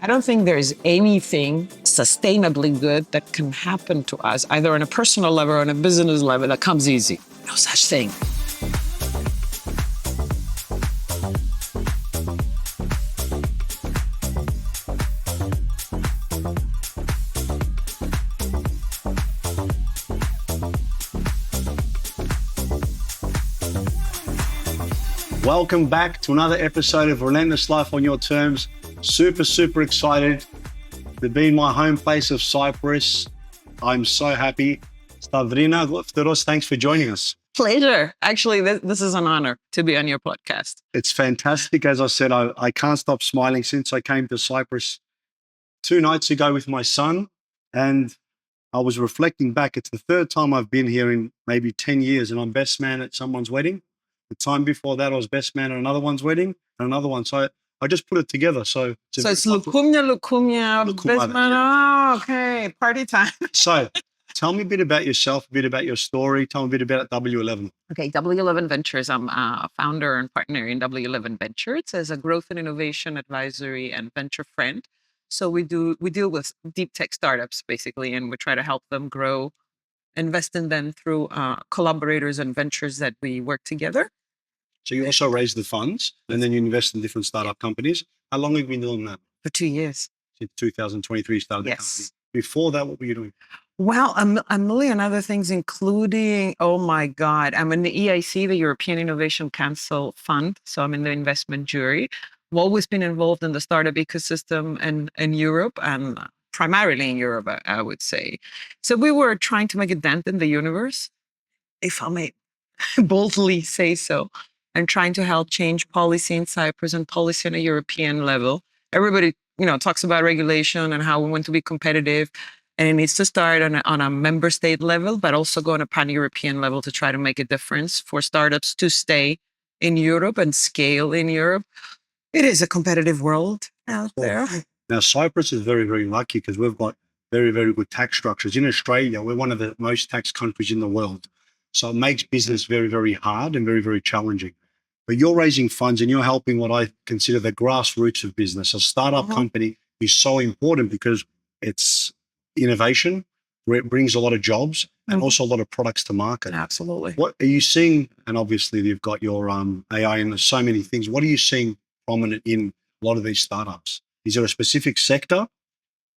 I don't think there's anything sustainably good that can happen to us, either on a personal level or on a business level, that comes easy. No such thing. Welcome back to another episode of Relentless Life on Your Terms. Super excited to be in my home place of Cyprus. I'm so happy. Stavriana Kofteros, thanks for joining us. Pleasure. Actually, this is an honor to be on your podcast. It's fantastic. As I said, I can't stop smiling since I came to Cyprus 2 nights ago with my son. And I was reflecting back. It's the third time I've been here in maybe 10 years, and I'm best man at someone's wedding. The time before that, I was best man at another one's wedding and another one. So I just put it together. So it's Lukumia, best man. Oh, okay. Party time. So tell me a bit about yourself, a bit about your story. Tell me a bit about W11. Okay, W11 Ventures. I'm a founder and partner in W11 Ventures as a growth and innovation advisory and venture friend. So we deal with deep tech startups basically, and we try to help them grow, invest in them through collaborators and ventures that we work together. So you also raise the funds and then you invest in different startup companies. How long have you been doing that? For 2 years. Since 2023 you started the company. Before that, what were you doing? Well, a million other things, including, oh my God, I'm in the EIC, the European Innovation Council Fund. So I'm in the investment jury. I've always been involved in the startup ecosystem in Europe, and primarily in Europe, I would say. So we were trying to make a dent in the universe, if I may boldly say so, and trying to help change policy in Cyprus and policy on a European level. Everybody, talks about regulation and how we want to be competitive, and it needs to start on a member state level, but also go on a pan-European level to try to make a difference for startups to stay in Europe and scale in Europe. It is a competitive world out there. Now, Cyprus is very, very lucky because we've got very, very good tax structures. In Australia, we're one of the most taxed countries in the world. So it makes business very, very hard and very, very challenging. But you're raising funds and you're helping what I consider the grassroots of business. A startup company is so important because it's innovation, where it brings a lot of jobs and also a lot of products to market. Absolutely. What are you seeing? And obviously you've got your AI and there's so many things. What are you seeing prominent in a lot of these startups? Is there a specific sector?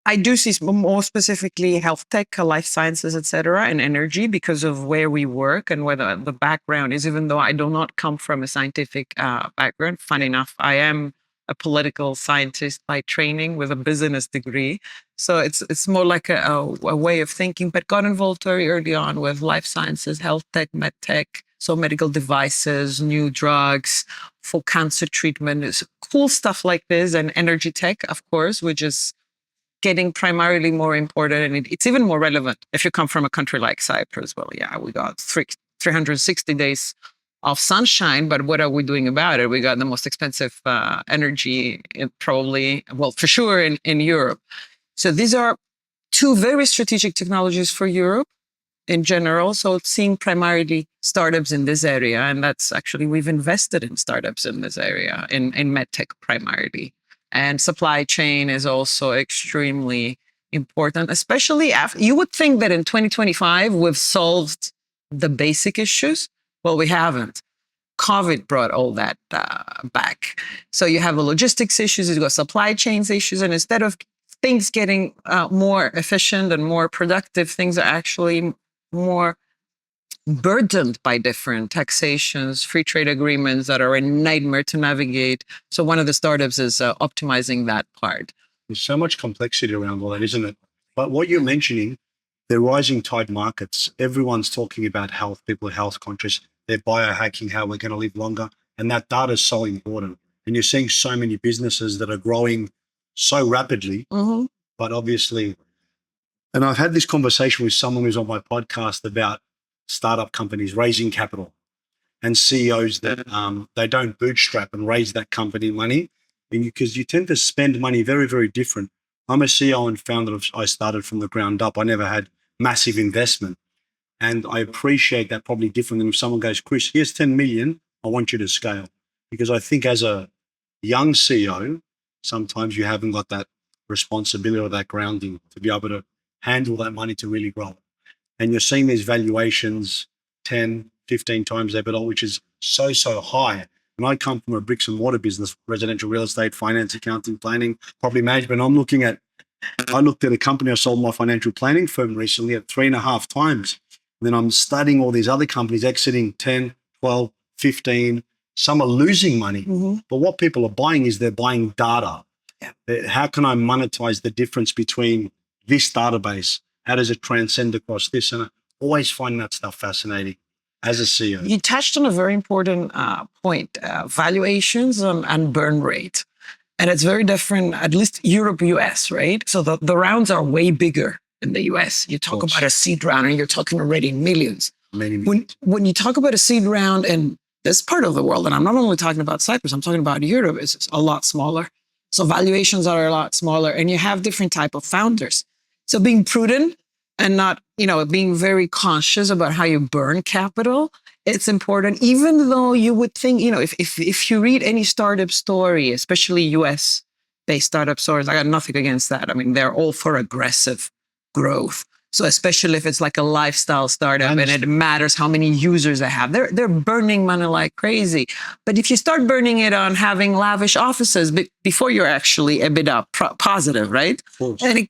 I do see more specifically health tech, life sciences, et cetera, and energy because of where we work and where the background is, even though I do not come from a scientific background. Funny enough, I am a political scientist by training with a business degree. So it's more like a way of thinking, but got involved very early on with life sciences, health tech, med tech, so medical devices, new drugs for cancer treatment. It's cool stuff like this, and energy tech, of course, which is getting primarily more important, and it's even more relevant if you come from a country like Cyprus. Well, yeah, we got 360 days of sunshine, but what are we doing about it? We got the most expensive energy for sure in Europe. So these are 2 very strategic technologies for Europe in general. So seeing primarily startups in this area, and that's actually, we've invested in startups in this area, in medtech primarily. And supply chain is also extremely important, especially after, you would think that in 2025, we've solved the basic issues. Well, we haven't. COVID brought all that back. So you have the logistics issues, you've got supply chains issues, and instead of things getting more efficient and more productive, things are actually more burdened by different taxations, free trade agreements that are a nightmare to navigate. So one of the startups is optimizing that part. There's so much complexity around all that, isn't it? But what you're mentioning, the rising tide markets, everyone's talking about health, people are health conscious, they're biohacking, how we're going to live longer. And that data is so important. And you're seeing so many businesses that are growing so rapidly, but obviously, and I've had this conversation with someone who's on my podcast about startup companies raising capital and CEOs that they don't bootstrap and raise that company money, because you tend to spend money very, very different. I'm a CEO and founder I started from the ground up. I never had massive investment. And I appreciate that probably different than if someone goes, Chris, here's 10 million, I want you to scale. Because I think as a young CEO, sometimes you haven't got that responsibility or that grounding to be able to handle that money to really grow. And you're seeing these valuations 10, 15 times EBITDA, which is so high. And I come from a bricks and mortar business, residential real estate, finance, accounting, planning, property management. I looked at a company, I sold my financial planning firm recently at 3.5 times. And then I'm studying all these other companies exiting 10, 12, 15. Some are losing money. But what people are buying is they're buying data. How can I monetize the difference between this database? How does it transcend across this? And I always find that stuff fascinating as a CEO. You touched on a very important point, valuations and burn rate. And it's very different, at least Europe, US, right? So the rounds are way bigger in the US. You talk about a seed round and you're talking already millions. When you talk about a seed round in this part of the world, and I'm not only talking about Cyprus, I'm talking about Europe, it's a lot smaller. So valuations are a lot smaller and you have different type of founders. So being prudent and not, being very conscious about how you burn capital, it's important, even though you would think, if you read any startup story, especially US-based startup stories, I got nothing against that. I mean, they're all for aggressive growth. So especially if it's like a lifestyle startup and it matters how many users they have, they're burning money like crazy. But if you start burning it on having lavish offices before you're actually EBITDA positive, right? And it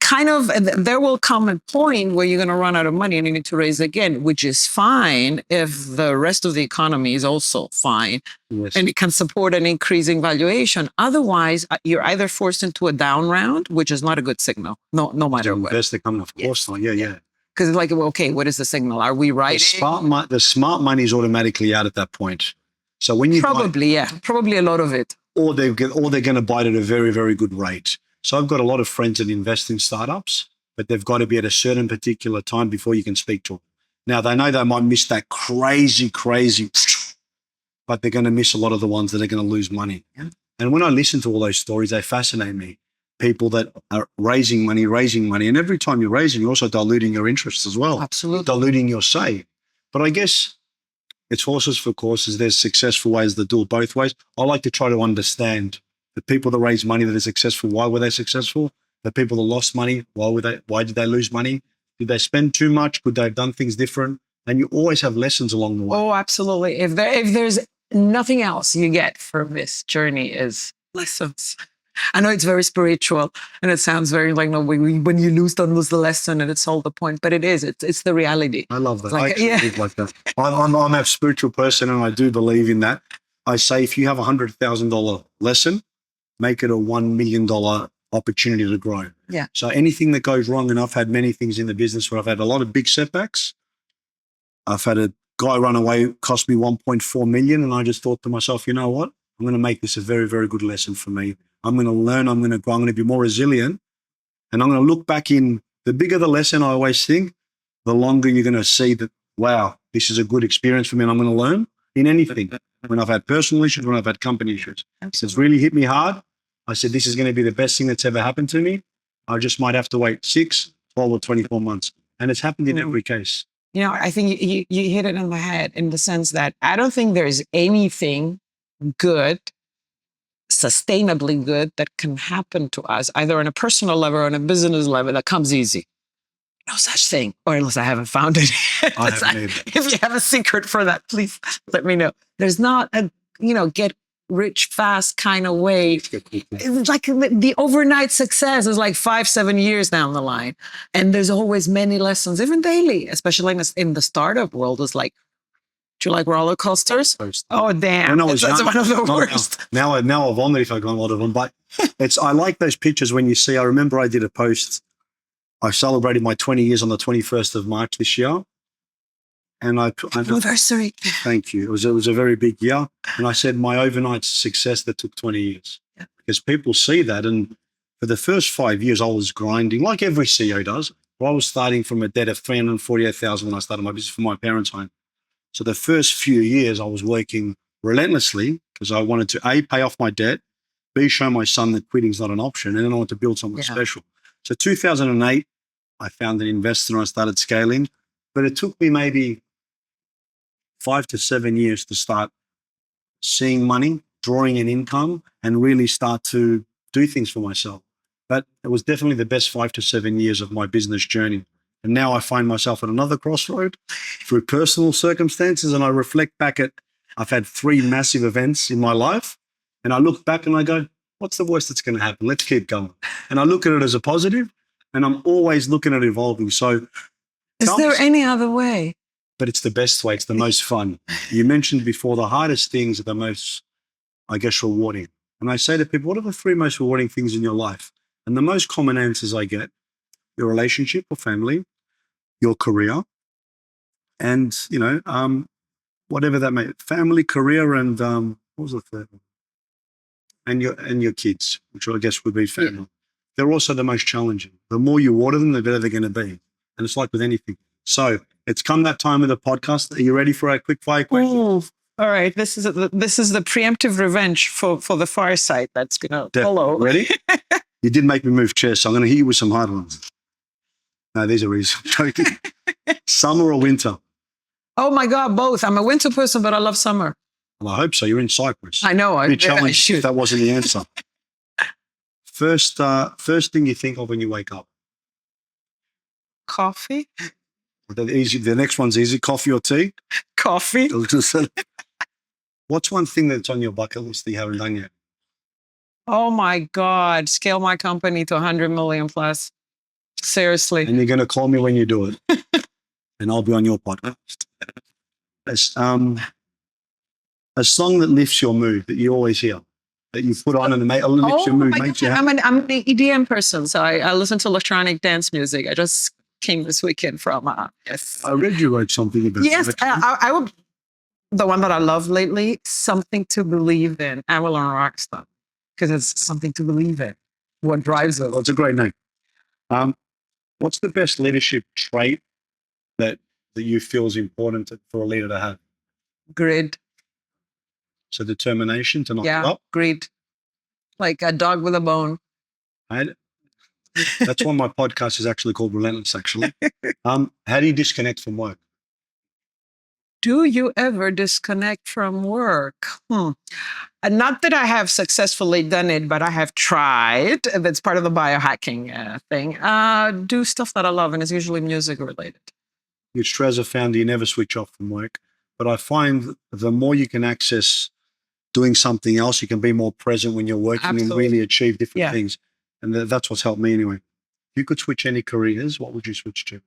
there will come a point where you're going to run out of money and you need to raise again, which is fine if the rest of the economy is also fine. Yes. And it can support an increasing valuation. Otherwise, you're either forced into a down round, which is not a good signal, no matter what. Investor coming, of course not. Yeah. Because it's like, okay, what is the signal? Are we right? The smart money is automatically out at that point. So when you probably a lot of it, or they're going to buy it at a very, very good rate. So I've got a lot of friends that invest in startups, but they've got to be at a certain particular time before you can speak to them. Now they know they might miss that crazy, but they're going to miss a lot of the ones that are going to lose money. Yeah. And when I listen to all those stories, they fascinate me. People that are raising money. And every time you're raising, you're also diluting your interests as well. Absolutely. Diluting your say. But I guess it's horses for courses. There's successful ways that do it both ways. I like to try to understand the people that raise money that are successful. Why were they successful? The people that lost money, why did they lose money? Did they spend too much? Could they have done things different? And you always have lessons along the way. Oh, absolutely. If there's nothing else you get from this journey is lessons. I know it's very spiritual and it sounds very like, no, when you lose, don't lose the lesson and it's all the point, but it is, it's the reality. I love that. I live like that. I'm a spiritual person and I do believe in that. I say, if you have $100,000 lesson, make it a $1 million opportunity to grow. Yeah. So anything that goes wrong, and I've had many things in the business where I've had a lot of big setbacks. I've had a guy run away, cost me 1.4 million. And I just thought to myself, you know what? I'm going to make this a very, very good lesson for me. I'm going to learn, I'm going to grow, I'm going to be more resilient. And I'm going to look back in, the bigger the lesson, I always think, the longer you're going to see that, wow, this is a good experience for me and I'm going to learn in anything. When I've had personal issues, when I've had company issues. It's really hit me hard. I said, this is going to be the best thing that's ever happened to me. I just might have to wait 6, 12 or 24 months. And it's happened in every case. I think you hit it on the head in the sense that I don't think there's anything good, sustainably good, that can happen to us, either on a personal level or on a business level, that comes easy. No such thing, or unless I haven't found it. If you have a secret for that, please let me know. There's not a, get rich fast kind of way. It's like the overnight success is like 5-7 years down the line. And there's always many lessons, even daily, especially in the startup world. It's like, do you like roller coasters? Oh, damn. That's one of the worst. Now I vomit if I go on a lot of them. But I like those pictures when you see, I remember I did a post. I celebrated my 20 years on the 21st of March this year. And anniversary. Thank you. It was a very big year. And I said my overnight success that took 20 years. Yeah. Because people see that. And for the first 5 years, I was grinding like every CEO does. I was starting from a debt of $348,000 when I started my business for my parents' home. So the first few years I was working relentlessly because I wanted to A, pay off my debt, B, show my son that quitting is not an option, and then I wanted to build something special. So 2008, I found an investor and I started scaling, but it took me maybe 5 to 7 years to start seeing money, drawing an income, and really start to do things for myself. But it was definitely the best 5 to 7 years of my business journey. And now I find myself at another crossroad through personal circumstances. And I reflect back at, I've had 3 massive events in my life. And I look back and I go, what's the worst that's going to happen? Let's keep going. And I look at it as a positive, and I'm always looking at evolving. So is there any other way? But it's the best way. It's the most fun. You mentioned before the hardest things are the most, I guess, rewarding. And I say to people, what are the 3 most rewarding things in your life? And the most common answers I get, your relationship or family, your career, and, whatever that may, family, career, and what was the third one? And your kids, which I guess would be family. Yeah. They're also the most challenging. The more you water them, the better they're going to be. And it's like with anything. So it's come that time of the podcast. Are you ready for a quick fire question? Ooh. All right. This is the preemptive revenge for the far side that's going to follow. Ready? You did make me move chairs, so I'm going to hit you with some hard ones. No, these are easy. Summer or winter? Oh my God, both. I'm a winter person, but I love summer. Well, I hope so. You're in Cyprus. I know. I should. If that wasn't the answer. First thing you think of when you wake up? Coffee. The next one's easy. Coffee or tea? Coffee. What's one thing that's on your bucket list that you haven't done yet? Oh my God. Scale my company to 100 million plus. Seriously. And you're going to call me when you do it. And I'll be on your podcast. A song that lifts your mood that you always hear, that you put on and lifts your mood, makes you happy. I'm an EDM person, so I listen to electronic dance music. I just came this weekend from yes. I read you wrote something about yes. I would. The one that I love lately, Something to Believe in, Avalon Rockstar, because it's something to believe in. What drives it? Well, it's a great name. What's the best leadership trait that you feel is important for a leader to have? Grit. So determination to not give up? Grit. Like a dog with a bone. That's why my podcast is actually called Relentless, actually. How do you disconnect from work? Do you ever disconnect from work? And not that I have successfully done it, but I have tried. That's part of the biohacking thing. Do stuff that I love, and it's usually music related. Which, as a founder, you never switch off from work. But I find the more you can access doing something else, you can be more present when you're working. Absolutely. And really achieve different things. And that's what's helped me anyway. If you could switch any careers, what would you switch to?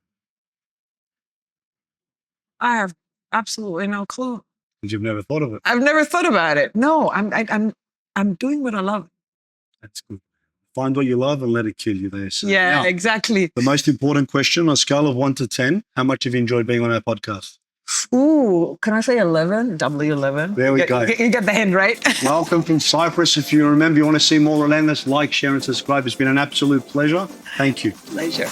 I have absolutely no clue. Because you've never thought of it. I've never thought about it. No, I'm doing what I love. That's good. Find what you love and let it kill you there. So now, exactly. The most important question on a scale of 1 to 10, how much have you enjoyed being on our podcast? Ooh, can I say 11? W11. There we go. You get the hint, right? Welcome from Cyprus. If you remember, you want to see more Relentless, like, share, and subscribe. It's been an absolute pleasure. Thank you. Pleasure.